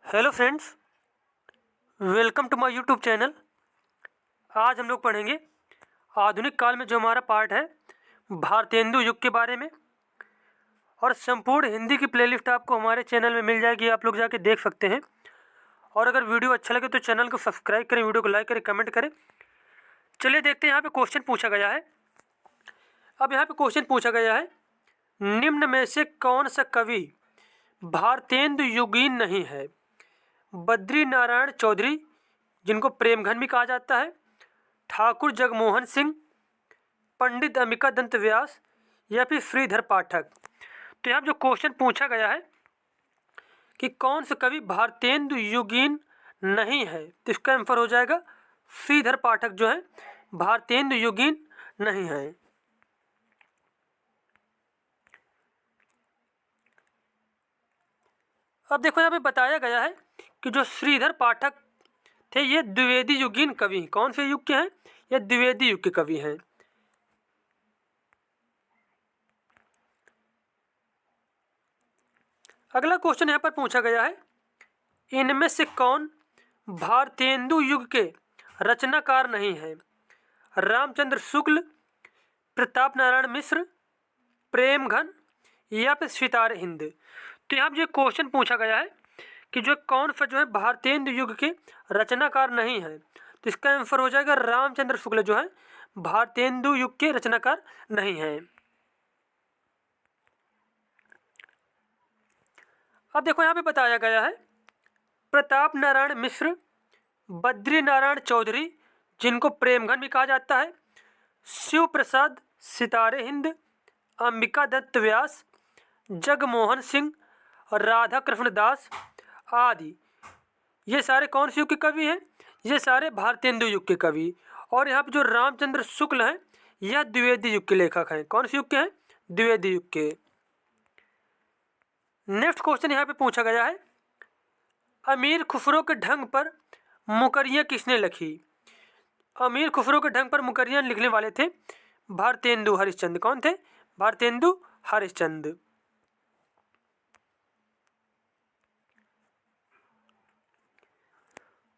Hello friends, welcome to my YouTube channel. आज हम लोग पढ़ेंगे आधुनिक काल में जो हमारा पार्ट है भारतेंदु युग के बारे में। और संपूर्ण हिंदी की प्लेलिस्ट आपको हमारे चैनल में मिल जाएगी, आप लोग जाके देख सकते हैं। और अगर वीडियो अच्छा लगे तो चैनल को सब्सक्राइब करें, वीडियो को लाइक करें, कमेंट करें। चलिए देखते हैं यहाँ पे क्वेश्चन पूछा गया है। अब यहाँ पे क्वेश्चन पूछा गया है, निम्न में से कौन सा कवि भारतेंदु युगीन नहीं है? बद्री नारायण चौधरी, जिनको प्रेमघन भी कहा जाता है, ठाकुर जगमोहन सिंह, पंडित अंबिका दत्त व्यास या फिर श्रीधर पाठक। तो यहाँ जो क्वेश्चन पूछा गया है कि कौन सा कवि भारतेंदु युगीन नहीं है, तो इसका आंसर हो जाएगा श्रीधर पाठक जो है भारतेंदु युगीन नहीं है। अब देखो यहाँ पे बताया गया है कि जो श्रीधर पाठक थे ये द्विवेदी युगीन कवि। कौन से युग के हैं? ये द्विवेदी युग के कवि हैं। अगला क्वेश्चन यहाँ पर पूछा गया है, इनमें से कौन भारतेंदु युग के रचनाकार नहीं है? रामचंद्र शुक्ल, प्रताप नारायण मिश्र, प्रेमघन या फिर सितारे हिंद। तो यहाँ जो क्वेश्चन पूछा गया है कि जो कौन सा जो है भारतेंदु युग के रचनाकार नहीं है, तो इसका आंसर हो जाएगा रामचंद्र शुक्ल जो है भारतेंदु युग के रचनाकार नहीं है। अब देखो यहाँ पे बताया गया है, प्रताप नारायण मिश्र, बद्री नारायण चौधरी, जिनको प्रेमघन भी कहा जाता है, शिव प्रसाद, सितारे हिंद, अंबिका दत्त व्यास, जगमोहन सिंह, राधा कृष्ण दास आदि, ये सारे कौन से युग के कवि हैं? ये सारे भारतेंदु युग के कवि। और यहाँ पे जो रामचंद्र शुक्ल हैं यह द्विवेदी युग के लेखक हैं। कौन से युग के हैं? द्विवेदी युग के। नेक्स्ट क्वेश्चन यहाँ पे पूछा गया है, अमीर खुसरो के ढंग पर मुकरियाँ किसने लिखी? अमीर खुसरो के ढंग पर मुकरियाँ लिखने वाले थे भारतेंदु हरिश्चंद्र। कौन थे? भारतेंदु हरिश्चंद्र।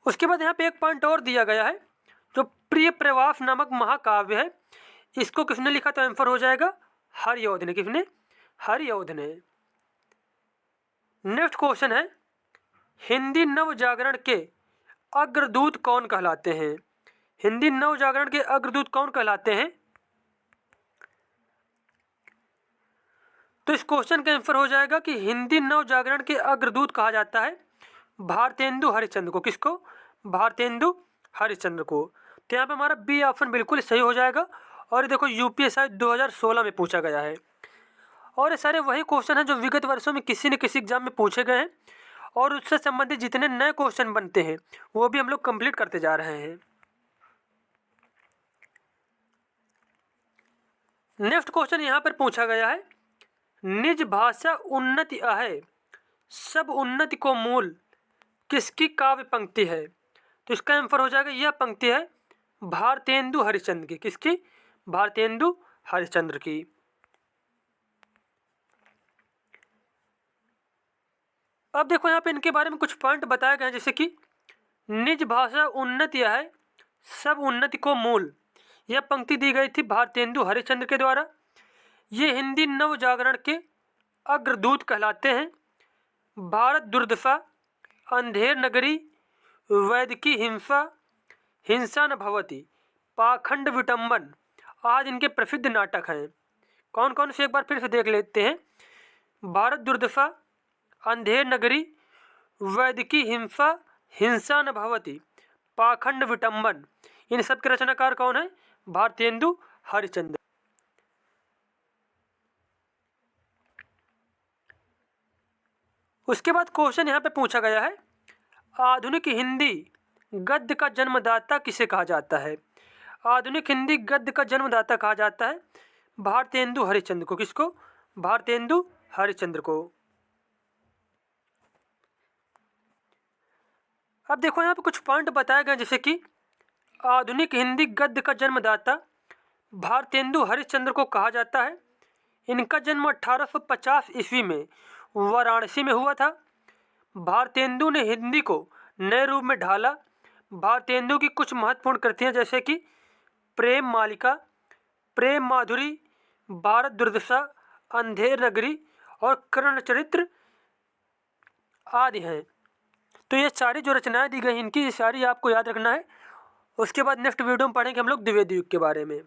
उसके बाद यहाँ पे एक पॉइंट और दिया गया है, जो प्रिय प्रवास नामक महाकाव्य है, इसको किसने लिखा? तो आंसर हो जाएगा हरिऔध ने। किसने? हरिऔध ने। नेक्स्ट क्वेश्चन है, हिंदी नव जागरण के अग्रदूत कौन कहलाते हैं? हिंदी नव जागरण के अग्रदूत कौन कहलाते हैं? तो इस क्वेश्चन का आंसर हो जाएगा कि हिंदी नव जागरण के अग्रदूत कहा जाता है भारतेंदु हरिश्चंद्र को। किसको? भारतेंदु हरिश्चंद्र को। तो यहाँ पे हमारा बी ऑप्शन बिल्कुल सही हो जाएगा। और ये देखो यूपीएससी 2016 में पूछा गया है। और ये सारे वही क्वेश्चन हैं जो विगत वर्षों में किसी न किसी एग्जाम में पूछे गए हैं, और उससे संबंधित जितने नए क्वेश्चन बनते हैं वो भी हम लोग कंप्लीट करते जा रहे हैं। नेक्स्ट क्वेश्चन यहाँ पर पूछा गया है, निज भाषा उन्नति आहे सब उन्नति को मूल किसकी काव्य पंक्ति है? तो इसका आंसर हो जाएगा, यह पंक्ति है भारतेंदु हरिश्चंद्र की। किसकी? भारतेंदु हरिश्चंद्र की। अब देखो यहाँ पे इनके बारे में कुछ पॉइंट बताए गए हैं, जैसे कि निज भाषा उन्नति है सब उन्नति को मूल, यह पंक्ति दी गई थी भारतेंदु हरिश्चंद्र के द्वारा। ये हिंदी नव जागरण के अग्रदूत कहलाते हैं। भारत दुर्दशा, अंधेर नगरी, वैदिकी हिंसा, हिंसा न भवती, पाखंड विटंबन आदि इनके प्रसिद्ध नाटक हैं। कौन कौन से एक बार फिर से देख लेते हैं। भारत दुर्दशा, अंधेर नगरी, वैदिकी हिंसा, हिंसा न भवती, पाखंड विटंबन, इन सब के रचनाकार कौन है? भारतेंदु हरिश्चंद्र। उसके बाद क्वेश्चन यहाँ पे पूछा गया है, आधुनिक हिंदी गद्य का जन्मदाता किसे कहा जाता है? आधुनिक हिंदी गद्य का जन्मदाता कहा जाता है भारतेंदु हरिश्चंद्र को। किसको? भारतेंदु हरिश्चंद्र को। अब देखो यहाँ पे कुछ पॉइंट बताए गए, जैसे कि आधुनिक हिंदी गद्य का जन्मदाता भारतेंदु हरिश्चंद्र को कहा जाता है। इनका जन्म 1850 ईस्वी में वाराणसी में हुआ था। भारतेंदु ने हिंदी को नए रूप में ढाला। भारतेंदु की कुछ महत्वपूर्ण कृतियाँ जैसे कि प्रेम मालिका, प्रेम माधुरी, भारत दुर्दशा, अंधेर नगरी और कर्ण चरित्र आदि हैं। तो ये सारी जो रचनाएं दी गई इनकी, ये सारी आपको याद रखना है। उसके बाद नेक्स्ट वीडियो में पढ़ेंगे हम लोग द्विवेदी युग के बारे में।